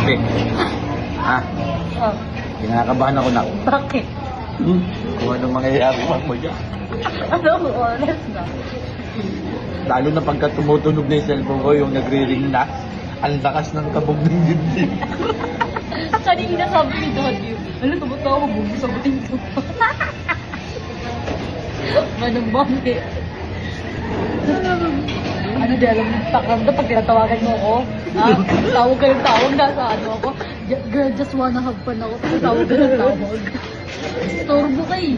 sinabi. Ha? Oh, Kinakabahan ako na. bakit? Kung anong mangyayari mo dyan. Ano mo, honest na. Lalo na pagka tumutunog na yung cellphone ko, yung nagre-ring na, ang lakas ng kabog ng dibdib. Kanina sabi ni Daddy, ano, tumatawa ko, bugi sa buting ko. Manang bakit? Ano di alam mo, pakiramdam pag tinatawagan mo ako? Ha? Tawag ka ng tawag, nasa ano ako? Girl, just wanna have fun ako. Tawag ka ng tawag. Storbo ka eh.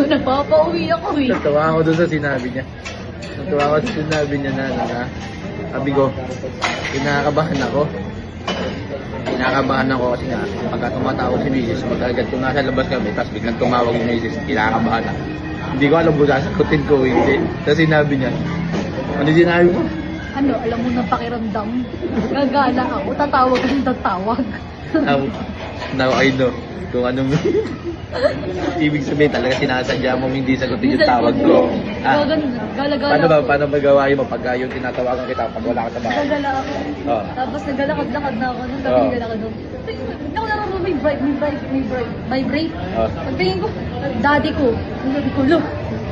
Nagpapauwi ako eh. Natawa ako doon sa sinabi niya. Natawa ako sa sinabi niya na, sabi ko, kinakabahan ako. Kinakabahan ako kasi nga, pagka tumatawag si Mrs. Magagad kung nasa labas kami, tapos biglang tumawag yung Mrs. Kinakabahan ako. Hindi ko alam kung sasagutin ko, hindi. Tapos sinabi niya, ano sinabi mo? Ano, alam mo na pakiramdam? Gagala ako, tatawag ng tatawag. Now I know kung anong ibig sabihin talaga sinasadya mo hindi sagutin yung tawag ko. Gala-gala Paano magawa mo pagka yung tinatawagan kita pag wala ka sa bahay? Gagala ako. Oo. Tapos naglalakad-lakad na ako. Nung Oo. sabi naglalakad ako. Hindi ako nararamdaman may vibrate. Oo. Pagtingin ko, daddy ko. Sabi ko, look,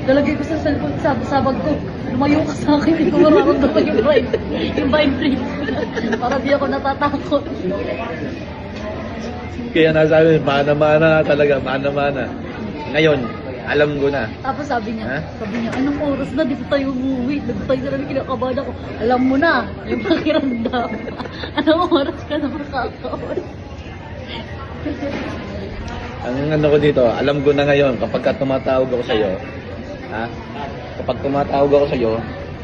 lalagay ko sa cellphone, sa bag ko. Lumayo ka sa akin, hindi ko mararamdaman yung vibrate. Para di ako natatakot. Kaya nasabi, mana-mana talaga, mana-mana. Ngayon, alam ko na. Tapos sabi Ha? niya, anong oras na, dito tayo umuwi. Nagtay na namin, kinakabahan ako. Alam mo na, yung pakiramdam. Anong oras ka na makakauwi? Ang ano ko dito, alam ko na ngayon kapag ka tumatawag ako sa'yo, ha? Kapag tumatawag ako sa'yo,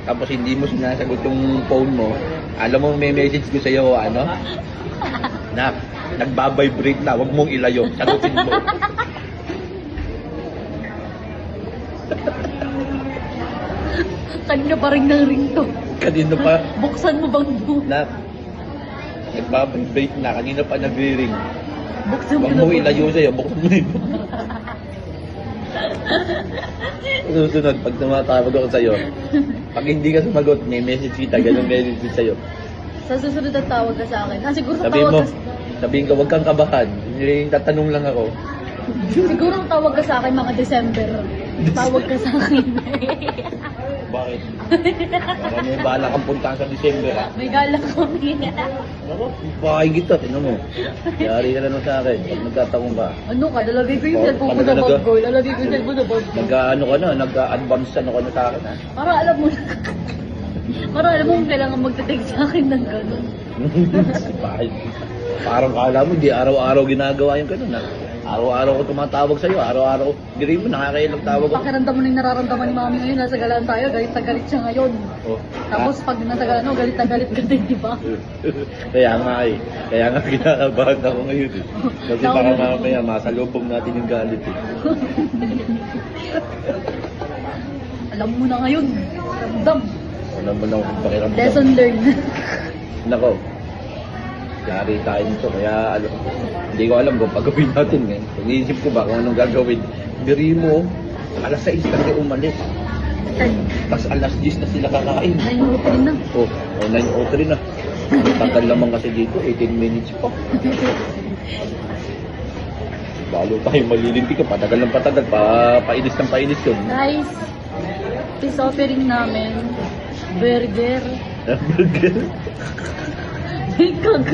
tapos hindi mo sinasagot yung phone mo, alam mo may message ko sa'yo, ano? Na, nagbabibrate na, wag mong ilayo, sagutin mo. Kanina pa rin ng ring to. Kanina pa, Buksan mo bang buka? na, nagbabibrate na, kanina pa nagre-ring. Buksan mo Wag na mong ilayo sa'yo, buksan mo yun. Susunod, pag tumatawag ako sa'yo, pag hindi ka sumagot, may message kita, ganun message sa'yo. Sa susunod ang tawag ka sa akin. Siguro Sabihin tawag mo, ka, sabihin ka, huwag kang kabahan. Tatanong lang ako. siguro ang tawag ka sa akin mga December. Tawag ka sa akin. Bakit? Para may bala kang puntahan sa December, ha? May gala kami. Ako, bahay kita, tinan mo. Yari ka na sa akin, pag nagtatanong ka. Ano ka? Lalagay ko yung Oh, cellphone ko ano na talaga? bag ko. Lalagay ko yung cellphone na bag ko. Nag-ano ka na, nag-advance ano ka na sa akin, ha? Para alam mo na. Para alam mo kung kailangan magte-text sa akin ng gano'n. Bahay. Parang kala mo, di araw-araw ginagawa yung ganun, ha? Araw-araw ko tumatawag sa'yo, araw-araw. Diri mo, nakakailang tawag ako. Pakiramdam mo na yung nararamdaman ni Mami ngayon. Nasa galaan tayo, galit na galit siya ngayon. Oh, Tapos pag nasa galaan ako, galit na galit ka din, di ba? Kaya nga eh. Kaya nga kinakabahan ako ngayon eh. Kasi baka mamaya masalubong natin yung galit eh. Alam mo na ngayon. Ramdam. Alam mo na kung pakiramdam. Lesson learned. Nako. Yari tayo nito. Kaya hindi ko alam kung pagawin natin ngayon. Pag-iisip ko ba kung anong gagawin. Biri mo, alas 6 kasi umalis. Tapos alas 10 na sila kakain. 9:03 na. Oh, 9:03 na. Ang tagal naman kasi dito, 18 minutes pa. Lalo tayo malilintik ka, patagal ng patagal, painis ng painis yun. Guys, peace offering namin. Burger. Burger. May kag.